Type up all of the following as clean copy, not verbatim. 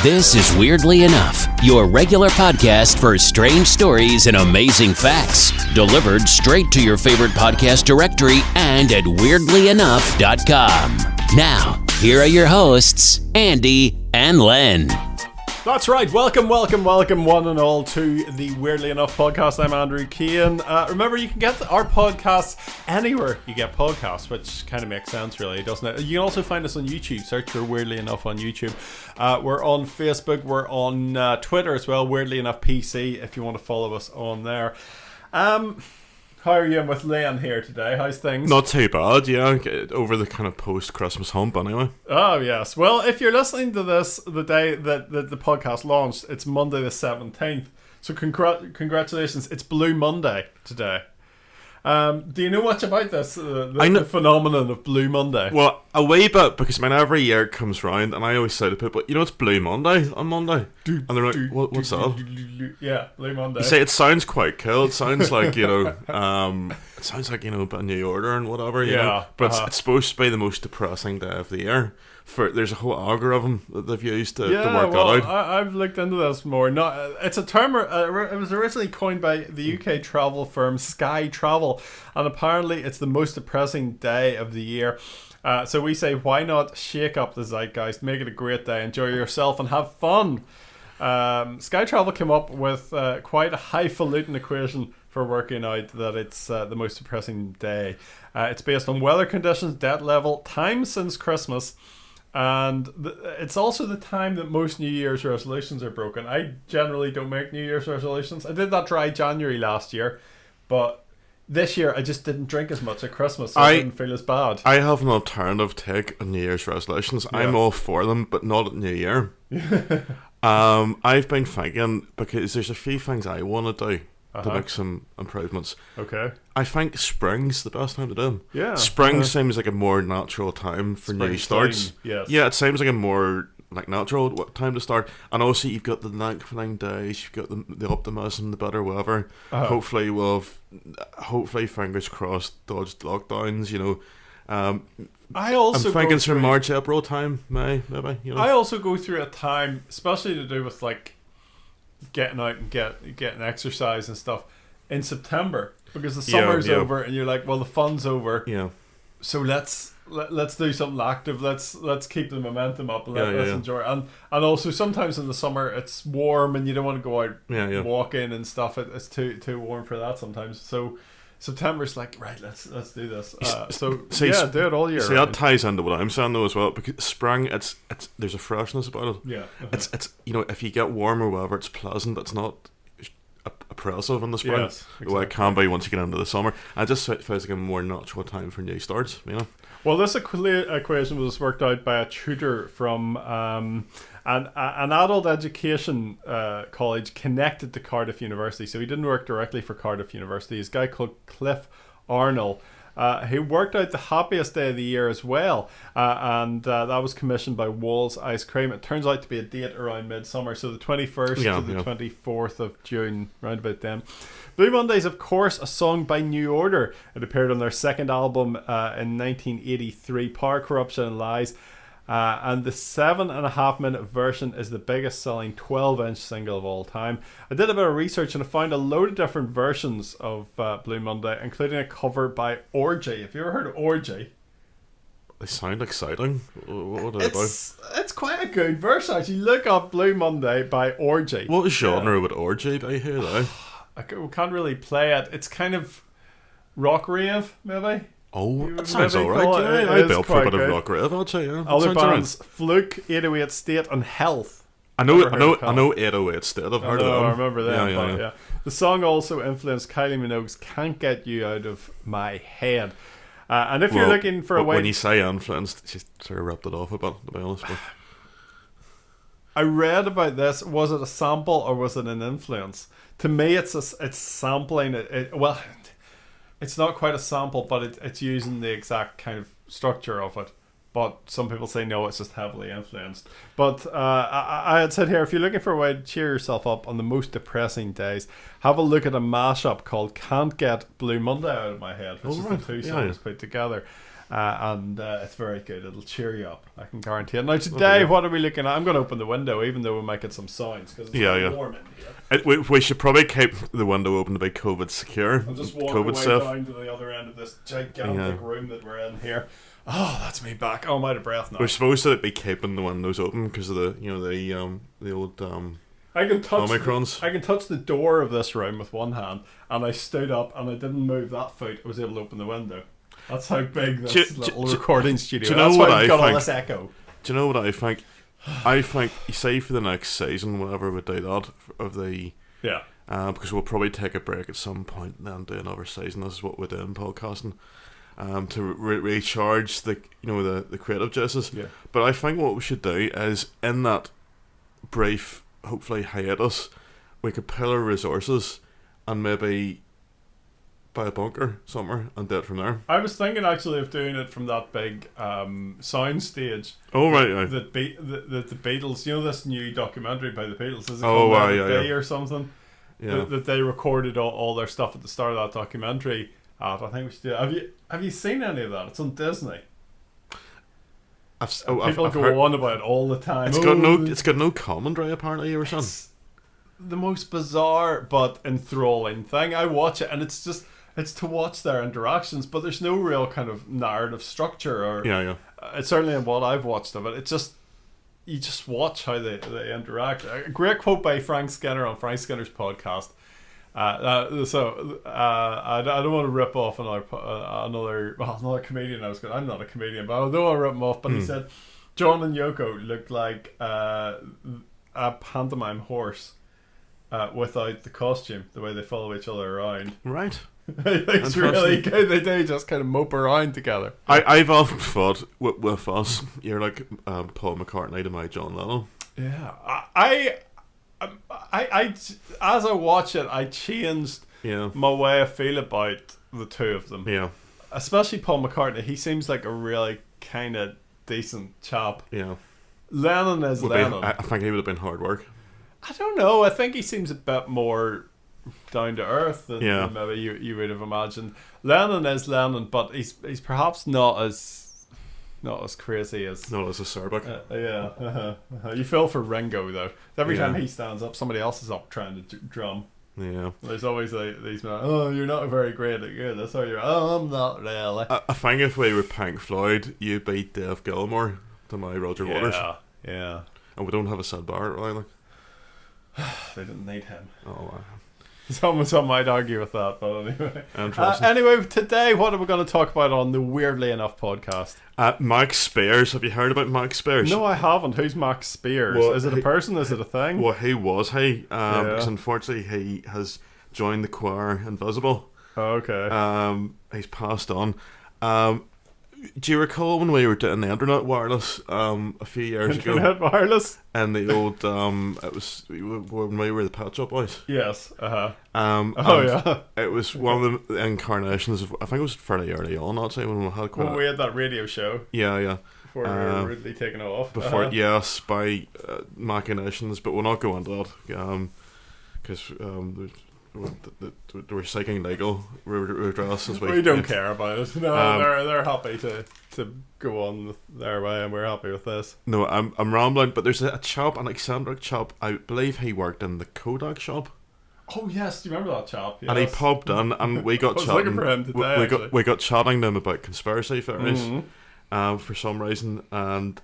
This is Weirdly Enough, your regular podcast for strange stories and amazing facts, delivered straight to your favorite podcast directory and at weirdlyenough.com. Now, here are your hosts, Andy and Len. That's right. Welcome, one and all to the Weirdly Enough podcast. I'm Andrew Keane. Remember, you can get our podcasts anywhere you get podcasts, which kind of makes sense, really, doesn't it? You can also find us on YouTube. Search for Weirdly Enough on YouTube. We're on Facebook. We're on Twitter as well, Weirdly Enough PC, if you want to follow us on there. How are you with Len here today? How's things? Not too bad, yeah. Get over the kind of post-Christmas hump anyway. Oh, yes. Well, if you're listening to this the day that the podcast launched, it's Monday the 17th. So congratulations. It's Blue Monday today. Do you know much about this? The phenomenon of Blue Monday? Well, a wee bit, because every year it comes round, and I always say to people, you know, it's Blue Monday on Monday. And they're like, what's that? Yeah, Blue Monday. You say it sounds quite cool. It sounds like, you know, it sounds like, you know, a New Order and whatever, you know. But it's supposed to be the most depressing day of the year. There's a whole algorithm that they've used to work that out. I've looked into this more. It's a term. It was originally coined by the UK travel firm Sky Travel, and apparently it's the most depressing day of the year. So we say, why not shake up the zeitgeist, make it a great day, enjoy yourself, and have fun. Sky Travel came up with quite a highfalutin equation for working out that it's the most depressing day. It's based on weather conditions, debt level, time since Christmas. And it's also the time that most New Year's resolutions are broken. I generally don't make New Year's resolutions. I did that dry January last year, but this year I just didn't drink as much at Christmas, so I didn't feel as bad. I have an alternative take on New Year's resolutions. Yeah. I'm all for them, but not at New Year. I've been thinking, because there's a few things I want to do to make some improvements. Okay. I think spring's the best time to do them. Yeah. Spring seems like a more natural time for new starts. Yes. Yeah, it seems like a more natural time to start. And also you've got the lengthening days, you've got the optimism, the better weather. Hopefully hopefully, fingers crossed, dodged lockdowns, you know. I'm thinking from March, April time, May, maybe. You know. I also go through a time, especially to do with getting out and getting exercise and stuff in September, because the summer's over and you're like, well, the fun's over. Yeah. So let's do something active. Let's keep the momentum up and let's enjoy it. And also sometimes in the summer it's warm and you don't want to go out walking and stuff. It's too warm for that sometimes. So September's like, right, let's do this. Do it all year. See, that ties into what I'm saying though as well, because spring, it's there's a freshness about it. Yeah. It's you know, if you get warmer weather, it's pleasant. It's not oppressive in the spring. Yes, exactly. The way it can be once you get into the summer. I just feels like a more natural time for new starts, you know. Well, this equation was worked out by a tutor from an adult education college connected to Cardiff University. So he didn't work directly for Cardiff University. He's a guy called Cliff Arnold. He worked out the happiest day of the year as well, and that was commissioned by Wall's Ice Cream. It turns out to be a date around midsummer, so the 21st to the 24th of June, round about then. Blue Monday is, of course, a song by New Order. It appeared on their second album in 1983, Power, Corruption and Lies. And the 7.5 minute version is the biggest selling 12-inch single of all time. I did a bit of research and I found a load of different versions of Blue Monday, including a cover by Orgy. Have you ever heard of Orgy? They sound exciting. What are they about? It's quite a good verse, actually. Look up Blue Monday by Orgy. What genre would Orgy be here, though? I can't really play it. It's kind of rock rave, maybe. Oh, that sounds alright. Yeah, I'd be up for a bit of rock rave, I'd say. Yeah. Other bands: Fluke, 808 State, and Health. I know 808 State. I've heard of them. I remember them. Yeah. The song also influenced Kylie Minogue's "Can't Get You Out of My Head." And if you're looking for a way, when you say influenced, she sort of ripped it off a bit, to be honest. But I read about this. Was it a sample or was it an influence? To me, it's sampling it. Well, it's not quite a sample, but it's using the exact kind of structure of it. But some people say no, it's just heavily influenced. But I had said here, if you're looking for a way to cheer yourself up on the most depressing days, have a look at a mashup called "Can't Get Blue Monday Out of My Head," which is the two songs put together. and it's very good. It'll cheer you up, I can guarantee it. Now today, what are we looking at? I'm going to open the window, even though we might get some sounds because it's warm in here. We should probably keep the window open to be COVID secure. I'll just walk COVID away safe. down to the other end of this gigantic room that we're in here. Oh, that's me back. Oh, I'm out of breath now. We're supposed to be keeping the windows open because of the old I can touch Omicrons. I can touch the door of this room with one hand, and I stood up and I didn't move that foot. I was able to open the window. That's how big this little recording studio. Do you know That's what why we've got I all think? this echo. Do you know what I think? I think, say for the next season, whenever we do that of the because we'll probably take a break at some point and then do another season. This is what we're doing podcasting. To recharge the creative juices. Yeah. But I think what we should do is in that brief, hopefully hiatus, we could pull our resources and maybe buy a bunker somewhere and do it from there. I was thinking actually of doing it from that big sound stage. Oh right. That the Beatles, this new documentary by the Beatles, is it called Day or something? Yeah. That they recorded all their stuff at the start of that documentary. I think we should do it. Have you seen any of that? It's on Disney. People go on about it all the time. It's got no commentary apparently or something. It's the most bizarre but enthralling thing. I watch it and it's to watch their interactions, but there's no real kind of narrative structure or it's certainly in what I've watched of it. It's just you just watch how they interact. A great quote by Frank Skinner on Frank Skinner's podcast. I don't want to rip off another comedian. I'm not a comedian, but I don't want to rip him off. But he said John and Yoko looked like a pantomime horse without the costume, the way they follow each other around. Right. It's really good. They do just kind of mope around together. I've often thought with us, you're like Paul McCartney to my John Lennon. Yeah, I as I watch it, I changed my way I feel about the two of them. Yeah, especially Paul McCartney. He seems like a really kind of decent chap. Yeah, Lennon is Lennon. I think he would have been hard work. I don't know. I think he seems a bit more down to earth than maybe you would have imagined. Lennon is Lennon, but he's perhaps not as crazy as acerbic. You feel for Ringo though. Every time he stands up, somebody else is up trying to drum. Yeah, there's always these men. Oh, you're not very great at this, are you? Oh, I'm not really. I think if we were Pink Floyd, you'd be Dave Gilmour to my Roger Waters. Yeah. And we don't have a Sid Barrett, really. They didn't need him. Oh, wow. Some might argue with that, but anyway. Anyway, today, what are we going to talk about on the Weirdly Enough podcast? Max Spiers. Have you heard about Max Spiers? No, I haven't. Who's Max Spiers? Well, is it a person? Is it a thing? Well, because unfortunately he has joined the choir Invisible. Oh, okay. He's passed on. Do you recall when we were doing the Internet Wireless a few years ago? Internet Wireless? And the old, it was when we were the Pet Shop Boys. Yes, It was one of the incarnations of, I think it was fairly early on, actually, when we had we had that radio show. Yeah. Before we were really taken off. Yes, by machinations, but we'll not go into that, because we're seeking legal redress as we don't care about it. No, they're happy to go on their way, and we're happy with this. No, I'm rambling, but there's a chap, an eccentric chap. I believe he worked in the Kodak shop. Oh yes, do you remember that chap? Yes. And he popped in, and we got I was chatting. looking for him today, we got chatting to him about conspiracy theories, for some reason, and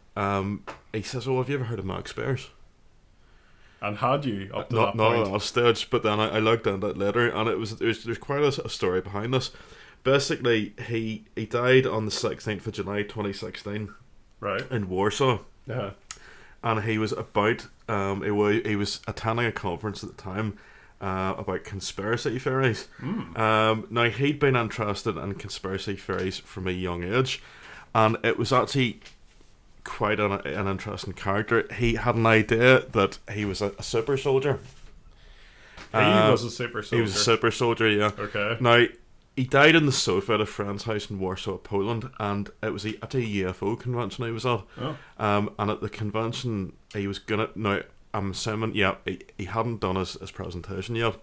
he says, "Oh, have you ever heard of Max Spiers?" And had you up to not that point? Not at that stage, but then I looked into it later, and there's quite a story behind this. Basically, he died on the 16th of July 2016, right, in Warsaw. Yeah, and he was about he was attending a conference at the time about conspiracy theories. Now he'd been interested in conspiracy theories from a young age, and it was actually quite an interesting character. He had an idea that he was a super soldier. He was a super soldier. He was a super soldier, yeah. Okay. Now, he died in the sofa at a friend's house in Warsaw, Poland, and it was at a UFO convention he was at. Oh. And at the convention, he was gonna... Now, I'm assuming, yeah, he hadn't done his presentation yet.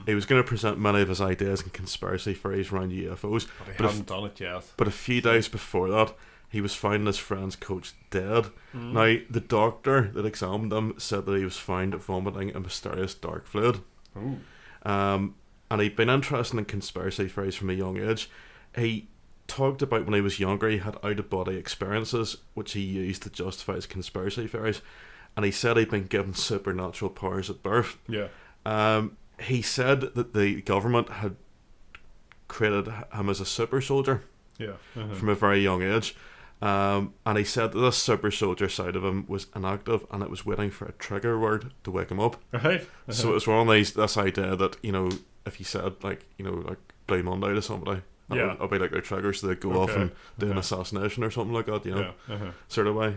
He was going to present many of his ideas and conspiracy theories around UFOs. But he hadn't done it yet. But a few days before that, he was found in his friend's coach dead. Now, the doctor that examined him said that he was found vomiting a mysterious dark fluid. And he'd been interested in conspiracy theories from a young age. He talked about when he was younger, he had out-of-body experiences, which he used to justify his conspiracy theories. And he said he'd been given supernatural powers at birth. Yeah. He said that the government had created him as a super soldier. Yeah. From a very young age. And he said that this super soldier side of him was inactive and it was waiting for a trigger word to wake him up. Right. So it was one of these, this idea that, you know, if you said like Blue Monday to somebody, it'll be like their trigger, so they go off and do an assassination or something like that, you know, sort of way.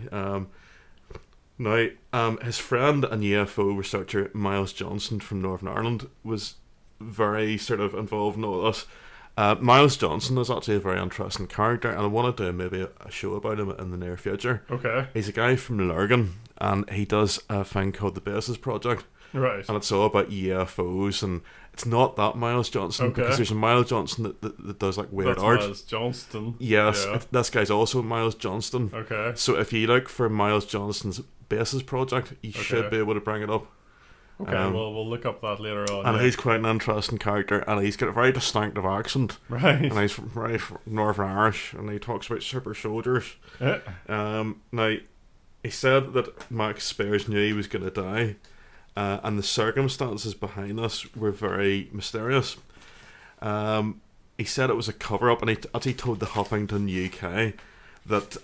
Now, his friend and UFO researcher Miles Johnson from Northern Ireland was very sort of involved in all this. Miles Johnson is actually a very interesting character, and I want to do maybe a show about him in the near future. Okay. He's a guy from Lurgan, and he does a thing called the Basis Project. Right. And it's all about UFOs, and it's not that Miles Johnson, because there's a Miles Johnson that does like weird art. Miles Johnston. Yes, this guy's also Miles Johnston. Okay. So if you look for Miles Johnston's Basis Project, you should be able to bring it up. Okay, well, we'll look up that later on. And he's quite an interesting character, and he's got a very distinctive accent. Right. And he's from Northern Irish, and he talks about super soldiers. Now, he said that Max Spiers knew he was going to die, and the circumstances behind this were very mysterious. He said it was a cover-up, and he actually told the Huffington UK that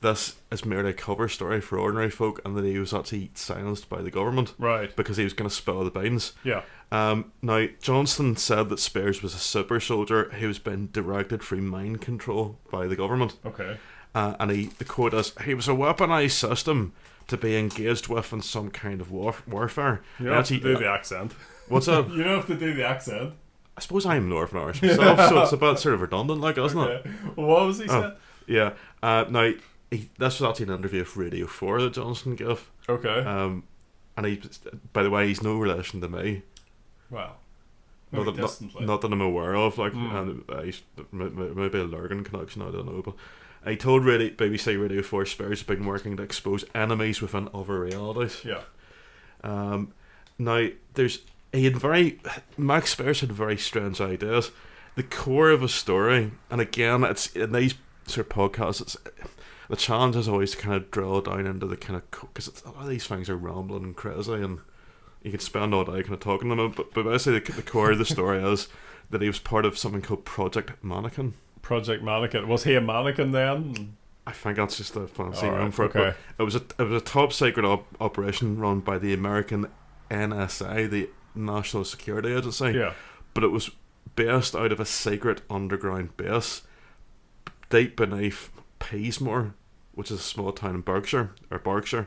this is merely a cover story for ordinary folk, and that he was actually silenced by the government, right? Because he was going to spill the beans. Yeah. Now, Johnston said that Spiers was a super soldier who was being directed through mind control by the government. Okay. And the quote is, he was a weaponized system to be engaged with in some kind of warfare. You don't have to do the accent. What's that? You don't have to do the accent. I suppose I'm Northern Irish myself, so it's a bit sort of redundant, like, isn't it? Well, what was he saying? Yeah. Now, this was actually an interview for Radio 4 that Johnson gave. Okay. And he, by the way, he's no relation to me. Wow. Not that I'm aware of. Like, he's maybe a Lurgan connection, I don't know. But he told BBC Radio 4 Spiers had been working to expose enemies within other realities. Yeah. Now, Max Spiers had very strange ideas. The core of a story, and again, it's in these sort of podcasts, the challenge is always to kind of drill down into the kind of, because a lot of these things are rambling and crazy, and you could spend all day kind of talking to them. But basically, the core of the story is that he was part of something called Project Mannequin. Project Mannequin. Was he a mannequin then? I think that's just a fancy name for it. But it was a top secret operation run by the American NSA, the National Security Agency. Yeah. But it was based out of a secret underground base deep beneath Peasmore, which is a small town in Berkshire. Of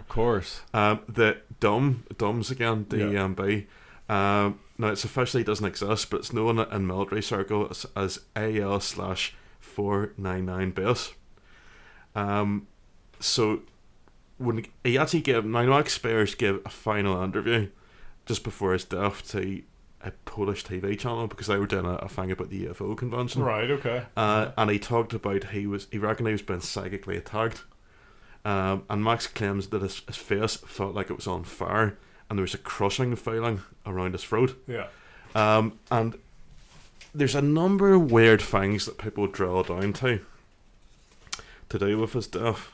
course. The DUMS again, DEMB. Now it officially doesn't exist, but it's known in military circles as AL/499 base. So when he actually gave, Max Spiers gave a final interview just before his death to a Polish TV channel, because they were doing a thing about the UFO convention. Right, okay. And he talked about he reckoned he was being psychically attacked. And Max claims that his face felt like it was on fire, and there was a crushing feeling around his throat. Yeah. And there's a number of weird things that people drill down to do with his death.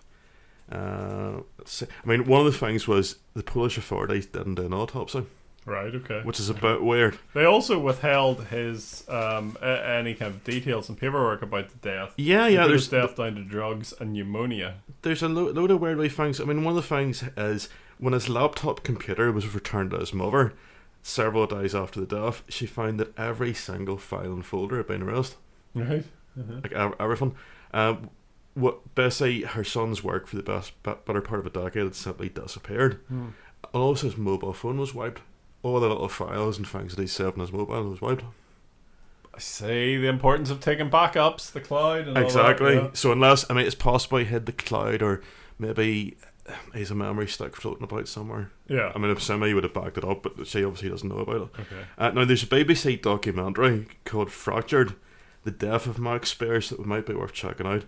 Let's see. I mean, one of the things was the Polish authorities didn't do an autopsy. Right, okay. Which is a bit weird. They also withheld his any kind of details and paperwork about the death. Yeah. There's death down to drugs and pneumonia. There's a load of weird things. I mean, one of the things is when his laptop computer was returned to his mother, several days after the death, she found that every single file and folder had been erased. Right. Like everything. What basically her son's work for the better part of a decade had simply disappeared. And also his mobile phone was wiped. All the little files and things that he saved on his mobile was wiped. I see the importance of taking backups, the cloud, and exactly. all that, yeah. So unless, I mean, it's possible he hid the cloud, or maybe he's a memory stick floating about somewhere. Yeah. I mean, if somebody would have backed it up, but she obviously doesn't know about it. Okay. Now, there's a BBC documentary called Fractured, The Death of Max Spiers, that might be worth checking out.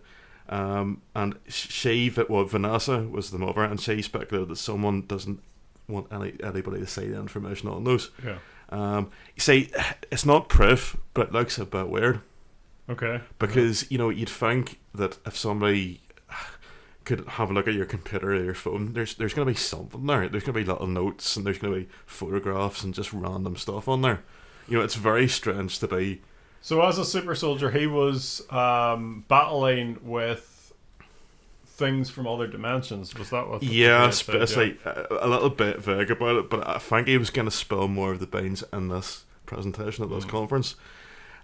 And Vanessa was the mother, and she speculated that someone doesn't want anybody to see the information on those. Yeah. You see, it's not proof, but it looks a bit weird. Okay. Because, you'd think that if somebody could have a look at your computer or your phone, there's going to be something there. There's going to be little notes, and there's going to be photographs and just random stuff on there. It's very strange to be... So as a super soldier, he was battling with things from other dimensions. Was that what? Yeah, especially a little bit vague about it, but I think he was going to spill more of the beans in this presentation at this conference.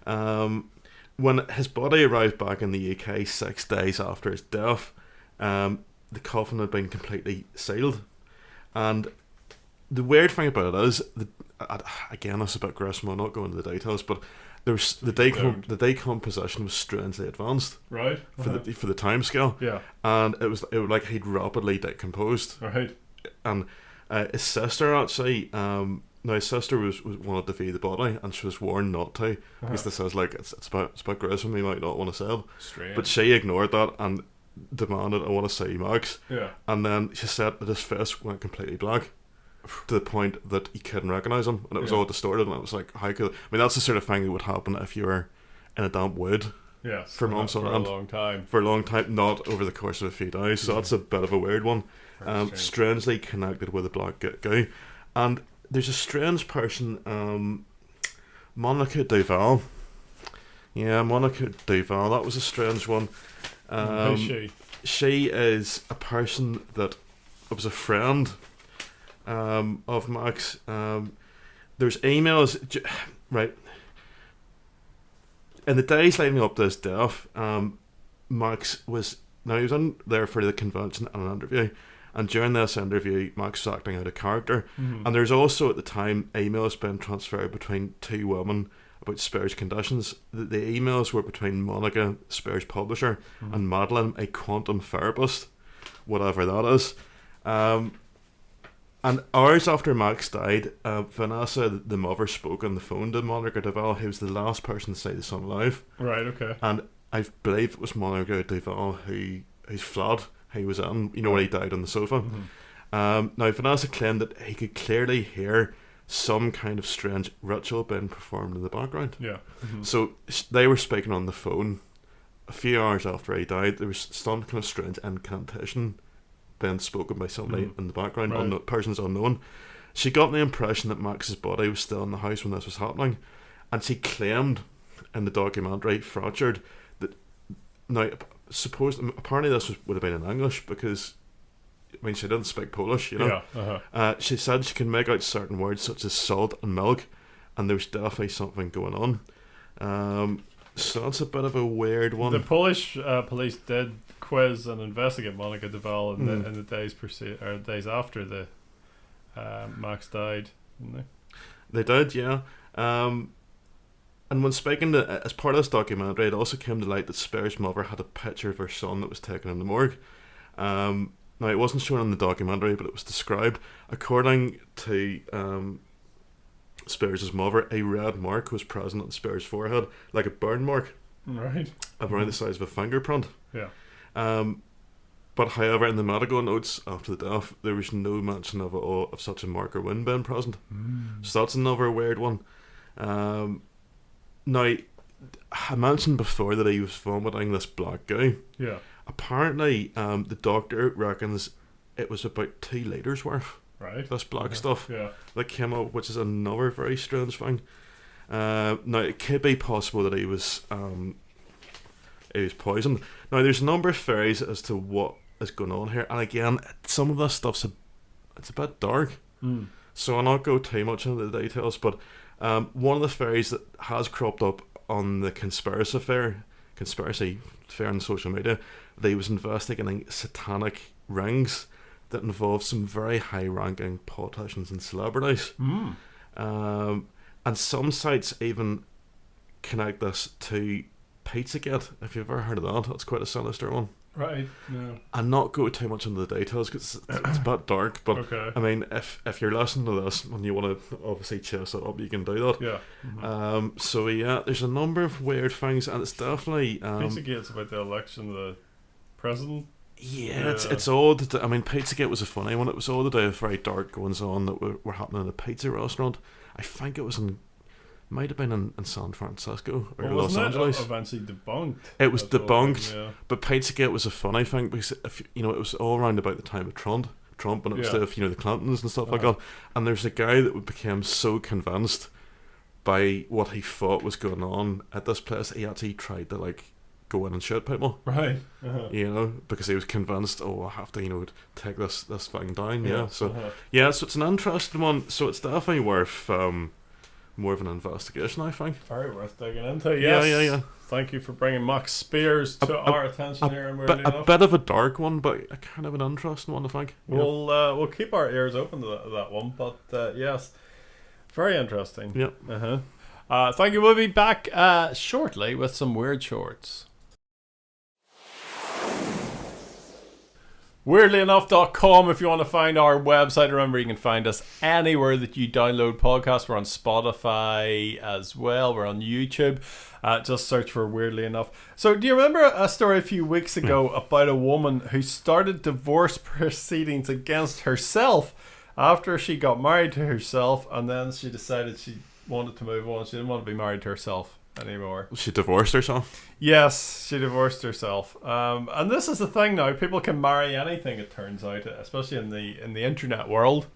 When his body arrived back in the UK 6 days after his death, the coffin had been completely sealed, and the weird thing about it is, again, it's a bit gruesome. I'll not go into the details, but the decomposition was strangely advanced, right? For the time scale, yeah, and it was like he'd rapidly decomposed, right? And his sister actually, now his sister was wanted to view the body, and she was warned not to, because this says like it's about gruesome. He might not want to sell, but she ignored that and demanded, "I want to see Max." Yeah, and then she said that his face went completely black, to the point that he couldn't recognise him, and it was all distorted, and it was like, how could... I mean, that's the sort of thing that would happen if you were in a damp wood for months on end. For a long time, not over the course of a few days, so that's a bit of a weird one. Strangely connected with a black goo. And there's a strange person, Monica Duval. Yeah, Monica Duval, that was a strange one. Who's she? She is a person that was a friend of Max. There's emails, right, in the days leading up to his death. Max was... Now, he was in there for the convention and an interview, and during this interview, Max was acting out a character. And there's also, at the time, emails being transferred between two women about Spiers' conditions. The emails were between Monica, Spiers' publisher, and Madeline, a quantum therapist, whatever that is. And hours after Max died, Vanessa, the mother, spoke on the phone to Monica Duval, who was the last person to see the son alive. Right, okay. And I believe it was Monica Duval whose flat he was in, when he died on the sofa. Now, Vanessa claimed that he could clearly hear some kind of strange ritual being performed in the background. Yeah. So they were speaking on the phone. A few hours after he died, there was some kind of strange incantation being spoken by somebody in the background, person's unknown. She got the impression that Max's body was still in the house when this was happening, and she claimed in the documentary Fractured that, now, apparently this would have been in English, because I mean, she didn't speak Polish, she said she can make out certain words such as salt and milk, and there's definitely something going on. So that's a bit of a weird one. The Polish police did quiz and investigate Monica Duval in the days after the Max died, didn't they? They did, yeah. And when speaking as part of this documentary, it also came to light that Spiers' mother had a picture of her son that was taken in the morgue. Now, it wasn't shown in the documentary, but it was described. According to Spiers' mother, a red mark was present on Spiers' forehead, like a burn mark, right, around the size of a fingerprint. Yeah. But however, in the medical notes after the death, there was no mention of such a mark or wound being present. So that's another weird one. Now, I mentioned before that he was vomiting this black goo. Yeah. Apparently, the doctor reckons it was about 2 litres worth. Right. This black stuff that came out, which is another very strange thing. Now, it could be possible that he was poisoned. Now, there's a number of theories as to what is going on here, and again, some of this stuff's a bit dark. So I'll not go too much into the details, but one of the theories that has cropped up on the conspiracy fair on social media, that he was investigating satanic rings that involved some very high-ranking politicians and celebrities. And some sites even connect this to Pizzagate, if you've ever heard of that. That's quite a sinister one. Right. No. and not go too much into the details because it's a bit dark. But Okay. I mean, if you're listening to this and you want to obviously chase it up, you can do that. Yeah. So yeah, there's a number of weird things, and it's definitely Pizzagate's about the election of the president. yeah, it's odd. I mean, Pizzagate was a funny one. It was all to do with very dark goings on that were happening in a pizza restaurant. I think it was might have been in San Francisco or Los Angeles. Eventually debunked. It was debunked, yeah. but Pizzagate was a funny thing because if it was all around about the time of Trump, and it was the Clintons and stuff like that. And there's a guy that became so convinced by what he thought was going on at this place, he actually tried to go in and shoot people. Right. Because he was convinced, I have to take this thing down. Yeah. So so it's an interesting one. So it's definitely worth more of an investigation, I think. Very worth digging into. Yes. Yeah. Thank you for bringing Max Spiers to our attention here. And A bit of a dark one, but a kind of an interesting one, I think. We'll keep our ears open to that one, but yes, very interesting. Yep. Thank you. We'll be back shortly with some weird shorts. WeirdlyEnough.com if you want to find our website. Remember, you can find us anywhere that you download podcasts. We're on Spotify as well. We're on YouTube. Just search for Weirdly Enough. So do you remember a story a few weeks ago about a woman who started divorce proceedings against herself after she got married to herself, and then she decided she wanted to move on. She didn't want to be married to herself anymore. She divorced herself? Yes, she divorced herself. And this is the thing now. People can marry anything, it turns out, especially in the internet world.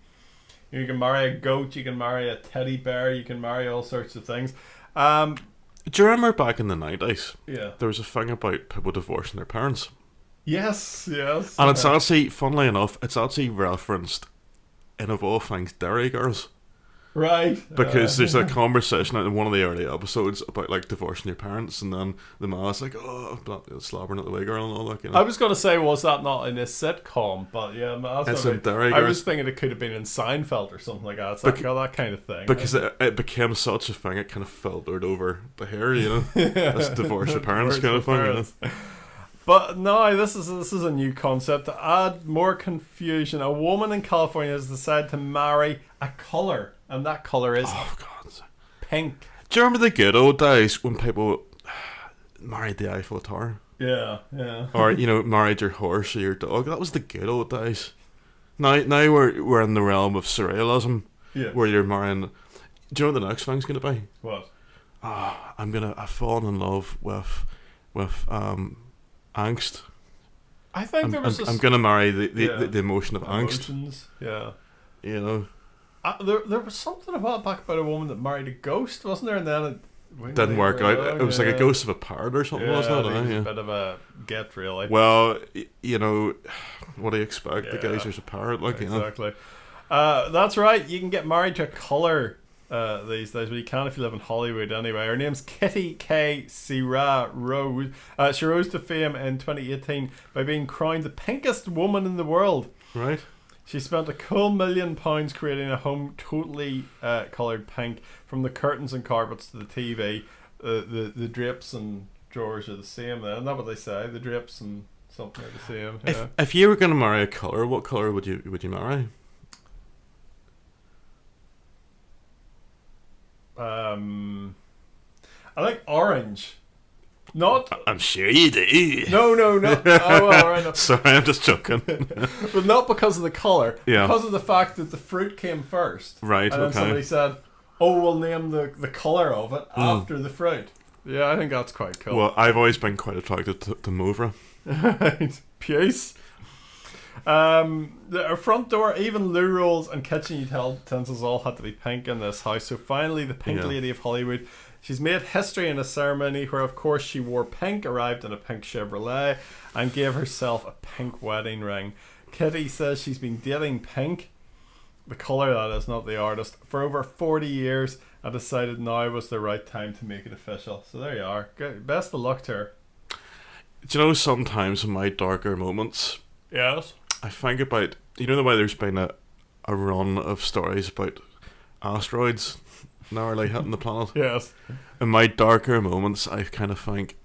You can marry a goat, you can marry a teddy bear, you can marry all sorts of things. Do you remember back in the 90s? Yeah. There was a thing about people divorcing their parents. Yes. And it's actually, funnily enough, it's actually referenced in, of all things, Dairy Girls. Right. Because there's a conversation in one of the early episodes about divorcing your parents, and then the man's like, slobbering at the wee girl and all that. I was going to say, was that not in a sitcom? But yeah, it's in Dairy I Girls. was thinking it could have been in Seinfeld or something like that. It's that kind of thing. Because it became such a thing, it kind of filtered over the hair, This divorce your parents kind of thing. But no, this is a new concept. To add more confusion, a woman in California has decided to marry a colour, and that colour is pink. Do you remember the good old days when people married the Eiffel Tower? Yeah. Or married your horse or your dog. That was the good old days. Now we're in the realm of surrealism, where you're marrying. Do you know what the next thing's going to be? What? I've fallen in love with angst. I think I'm going to marry the emotion of emotions. angst. Yeah. There was something about a woman that married a ghost, wasn't there? And then it didn't work out. It was like a ghost of a parrot or something, wasn't it? It was a bit of a get, really. Well, what do you expect? The guy's just a parrot, exactly. That's right. You can get married to a colour these days, but you can if you live in Hollywood anyway. Her name's Kitty K. Sierra Rose. She rose to fame in 2018 by being crowned the pinkest woman in the world. Right. She spent a cool £1 million creating a home totally coloured pink, from the curtains and carpets to the TV. The drapes and drawers are the same then. Isn't that what they say? The drapes and something are the same. Yeah. If you were going to marry a colour, what colour would you marry? I like orange. Not. I'm sure you do. No. Oh, well, right, no. Sorry, I'm just joking. But not because of the colour. Yeah. Because of the fact that the fruit came first. Right. And then somebody said, we'll name the colour of it after the fruit. Yeah, I think that's quite cool. Well, I've always been quite attracted to Movra. Right. Peace. Our front door, even loo rolls and kitchen utensils all had to be pink in this house. So finally, the pink lady of Hollywood, she's made history in a ceremony where, of course, she wore pink, arrived in a pink Chevrolet, and gave herself a pink wedding ring. Kitty says she's been dating pink, the colour that is, not the artist, for over 40 years, and decided now was the right time to make it official. So there you are. Good. Best of luck to her. Do you know, sometimes in my darker moments, yes, I think about, the way there's been a run of stories about asteroids narrowly hitting the planet? Yes. In my darker moments, I kind of think,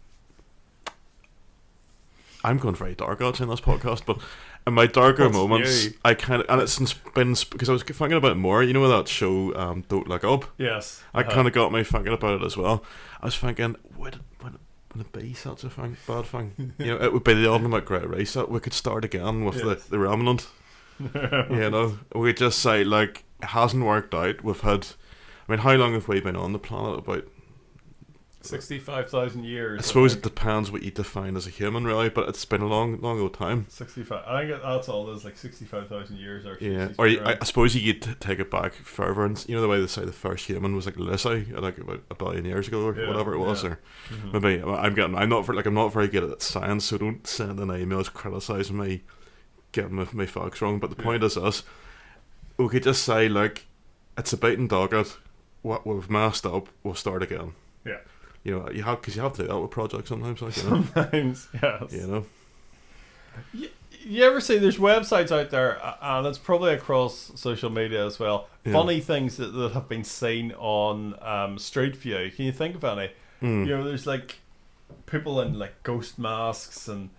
I'm going very dark out in this podcast, but in my darker moments, I kind of, and it's been because I was thinking about it more. You know that show, Don't Look Up. Yes, I kind of got me thinking about it as well. I was thinking, would it be such a bad thing? You know, it would be the ultimate great reset. We could start again with the remnant. You know, we just say like it hasn't worked out. We've had, I mean, how long have we been on the planet? About 65,000 years. I suppose it depends what you define as a human, really, but it's been a long old time. 65. I think that's all it is, like 65,000 years. Or yeah, or I suppose you could take it back further, and you know the way they say the first human was like Lucy, like about a billion years ago, or whatever it was, or maybe I'm not very good at science, so don't send in emails criticising me getting my facts wrong. But the point is this: we could just say like it's a bite and dog it. What we've messed up, we'll start again. Yeah. You know, you have to do that with projects sometimes, like, you know. Sometimes, yes. You know. You ever see there's websites out there, and it's probably across social media as well. Funny things that have been seen on Street View. Can you think of any? You know, there's like people in like ghost masks and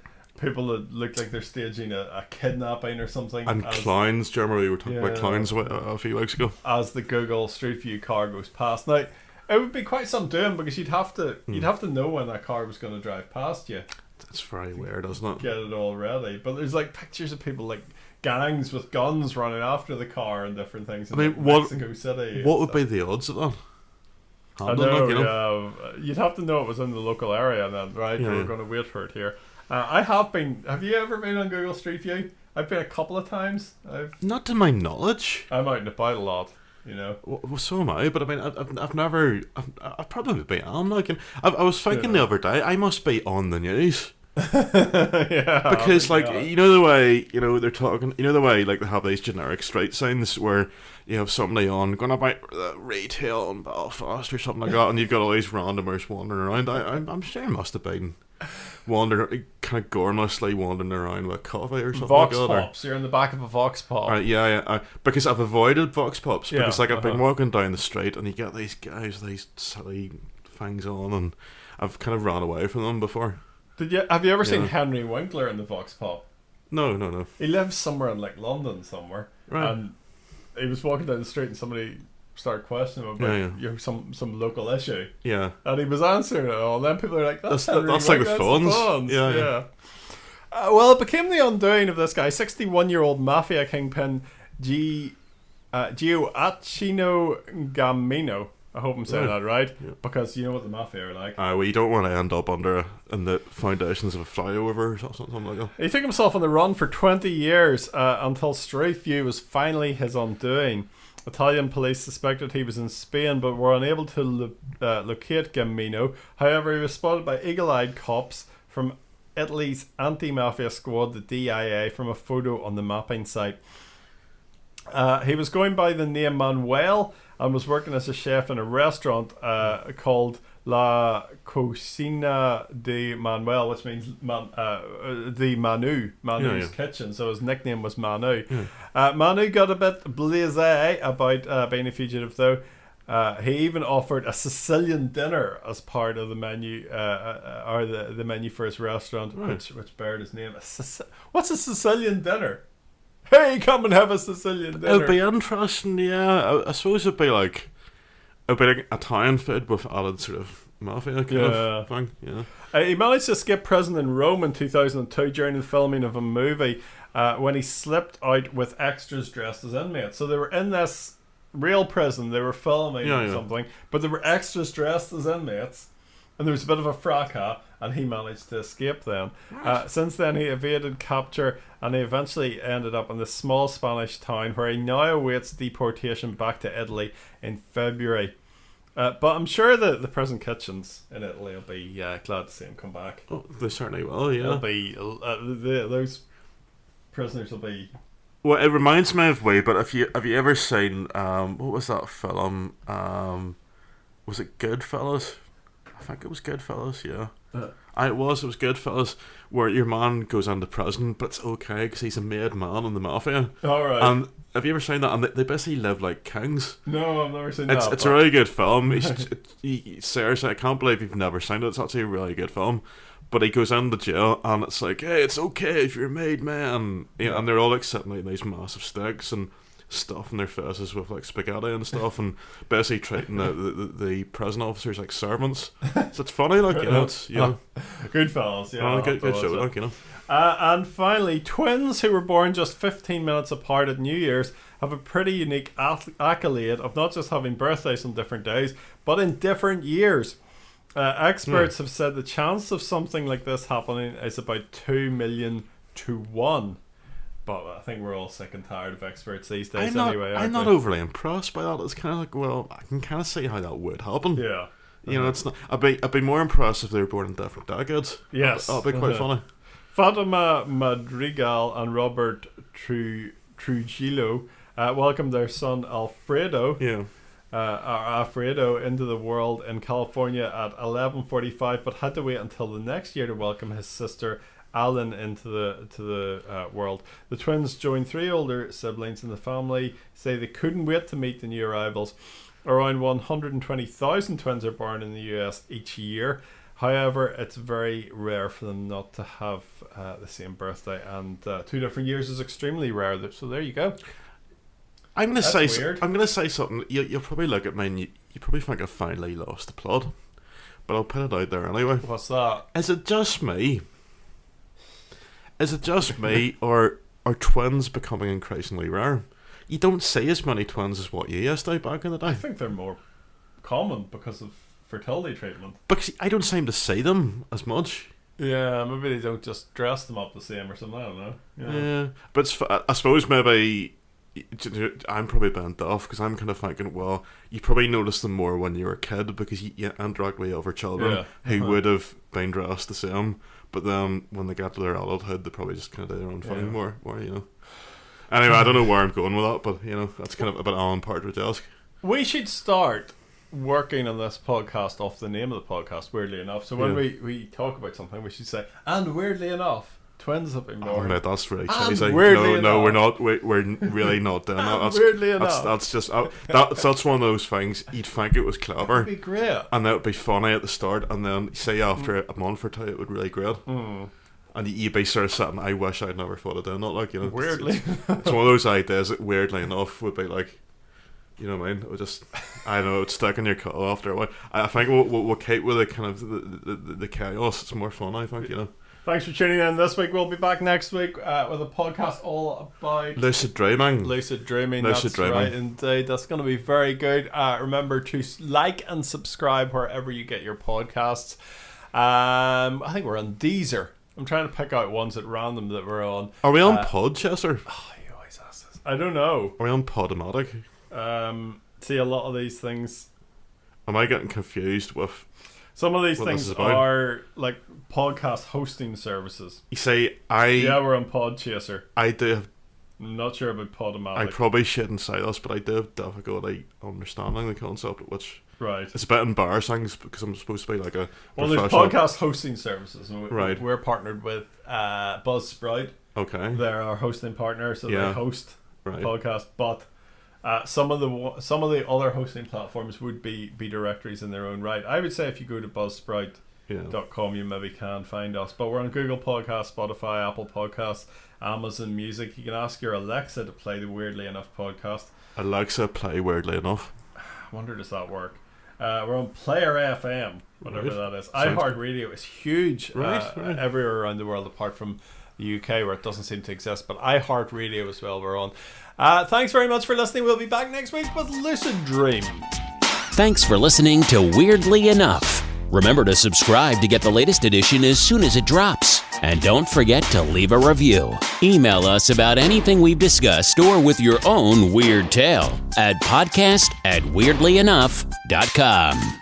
people that look like they're staging a kidnapping or something. And clowns. Do you remember we were talking about clowns a few weeks ago? As the Google Street View car goes past. Now, it would be quite some doing because you'd have to know when that car was going to drive past you. That's very weird, isn't it? Get it all ready. But there's like pictures of people like gangs with guns running after the car and different things in Mexico City. What would be the odds of that? I know, you'd have to know it was in the local area then, right? Yeah. We're going to wait for it here. Have you ever been on Google Street View? I've been a couple of times. Not to my knowledge. I'm out and about a lot. You know, well, so am I. But I mean, I've probably been on. Like, I was thinking the other day, I must be on the news. Yeah, because like you know the way they're talking. You know the way like they have these generic street signs where you have somebody on going about retail in Belfast or something like that, and you've got all these randomers wandering around. I'm sure I must have been wandering, kind of gormlessly wandering around with coffee or something. Vox Pops. You're in the back of a Vox Pop. Right, yeah. Because I've avoided Vox Pops because like I've been walking down the street and you get these guys with these silly things on, and I've kind of ran away from them before. Have you ever seen Henry Winkler in the Vox Pop? No. He lives somewhere in like London somewhere, right? And he was walking down the street and somebody started questioning him about some local issue. Yeah. And he was answering it all. And then people are like, that's like the phones. Yeah. Well, it became the undoing of this guy, 61-year-old mafia kingpin Gio Acino Gamino. I hope I'm saying that right, because you know what the mafia are like. Well, you don't want to end up in the foundations of a flyover or something like that. He took himself on the run for 20 years until Street View was finally his undoing. Italian police suspected he was in Spain but were unable to locate Gamino. However, he was spotted by eagle-eyed cops from Italy's anti-mafia squad, the DIA, from a photo on the mapping site. He was going by the name Manuel and was working as a chef in a restaurant called La Cocina de Manuel, which means the Manu's kitchen. So his nickname was Manu. Manu got a bit blasé about being a fugitive, though. He even offered a Sicilian dinner as part of the menu, or the menu for his restaurant, which bared his name. What's a Sicilian dinner? Hey, come and have a Sicilian dinner. It'd be interesting, yeah. I suppose it'd be like Italian food with added sort of mafia kind of thing. Yeah. He managed to escape prison in Rome in 2002 during the filming of a movie when he slipped out with extras dressed as inmates. So they were in this real prison, they were filming something, but there were extras dressed as inmates, and there was a bit of a fracas, and he managed to escape then. Since then, he evaded capture, and he eventually ended up in this small Spanish town where he now awaits deportation back to Italy in February. But I'm sure that the prison kitchens in Italy will be glad to see him come back. Oh, they certainly will, yeah. It'll be, those prisoners will be... Well, it reminds me of but have you ever seen, what was that film? Was it Goodfellas? I think it was Goodfellas, yeah. It was Goodfellas, where your man goes into prison, but it's okay because he's a made man in the mafia. Alright. And have you ever seen that? And they basically live like kings. No, I've never seen that. It's a really good film. Seriously, I can't believe you've never seen it. It's actually a really good film. But he goes into jail, and it's like, hey, it's okay if you're a made man. Yeah, and they're all like sitting like these massive sticks and stuffing their faces with like spaghetti and stuff, and basically treating the prison officers like servants. So it's funny, like, you know, it's, you know, good fellas, yeah. good show, like, you know. And finally, twins who were born just 15 minutes apart at New Year's have a pretty unique accolade of not just having birthdays on different days, but in different years. Experts have said the chance of something like this happening is about 2 million to 1. But I think we're all sick and tired of experts these days anyway. I'm not overly impressed by that. It's kind of like, well, I can kind of see how that would happen. Yeah. You know, it's not. I'd be more impressed if they were born in different decades. Yes. That'd be quite funny. Fatima Madrigal and Robert Trujillo welcomed their son Alfredo. Yeah. Alfredo into the world in California at 11:45, but had to wait until the next year to welcome his sister Alan into the world. The twins joined 3 older siblings in the family. Say they couldn't wait to meet the new arrivals. Around 120,000 twins are born in the US each year. However, it's very rare for them not to have the same birthday, and 2 different years is extremely rare. So there you go. I'm gonna say something. You'll probably look at me and you probably think I finally lost the plot, but I'll put it out there anyway. What's that? Is it just me? Or are twins becoming increasingly rare? You don't see as many twins as what you used to back in the day. I think they're more common because of fertility treatment. Because I don't seem to see them as much. Yeah, maybe they don't just dress them up the same or something. I don't know. Yeah, but I suppose maybe I'm probably bent off because I'm kind of thinking, well, you probably noticed them more when you were a kid because you interact with other children who would have been dressed the same, but then when they got to their adulthood, they probably just kind of do their own thing more, you know. Anyway, I don't know where I'm going with that, but, you know, that's kind of a bit Alan Partridge-esque. We should start working on this podcast off the name of the podcast, weirdly enough. So when we talk about something, we should say, and weirdly enough, twins have been born. Oh, mate, that's very cheesy. No, we're not. We're really not doing that. Weirdly enough, that's just that's one of those things. You'd think it was clever. That'd be great, and that would be funny at the start, and then say after a month or 2, it would really great. And you'd be sort of sitting, I wish I'd never thought of doing that. Like, you know, weirdly, it's one of those ideas that weirdly enough would be like, you know what I mean? It would just, I don't know, it's stuck in your cut after a while. I think we'll keep with the kind of the chaos. It's more fun, I think, you know. Thanks for tuning in this week. We'll be back next week with a podcast all about lucid dreaming. That's right, indeed. That's going to be very good. Remember to like and subscribe wherever you get your podcasts. I think we're on Deezer. I'm trying to pick out ones at random that we're on. Are we on Podchaser? Oh, you always ask this. I don't know. Are we on Podomatic? See, a lot of these things. Am I getting confused with? Some of these things are like podcast hosting services. You say we're on Podchaser. I do have. I'm not sure about Podomatic. I probably shouldn't say this, but I do have difficulty understanding the concept, which it's a bit embarrassing because I'm supposed to be like a there's podcast hosting services. Right. We're partnered with Buzzsprout. Okay. They're our hosting partner, so they host the podcast. But some of the other hosting platforms would be directories in their own right. I would say if you go to buzzsprout.com, you maybe can find us. But we're on Google Podcasts, Spotify, Apple Podcasts, Amazon Music. You can ask your Alexa to play the Weirdly Enough podcast. Alexa, play Weirdly Enough. I wonder, does that work? We're on Player FM, whatever that is. iHeartRadio is huge everywhere around the world apart from the UK where it doesn't seem to exist, but iHeartRadio as well we're on. Thanks very much for listening. We'll be back next week with Lucid Dream. Thanks for listening to Weirdly Enough. Remember to subscribe to get the latest edition as soon as it drops. And don't forget to leave a review. Email us about anything we've discussed or with your own weird tale at podcast@weirdlyenough.com.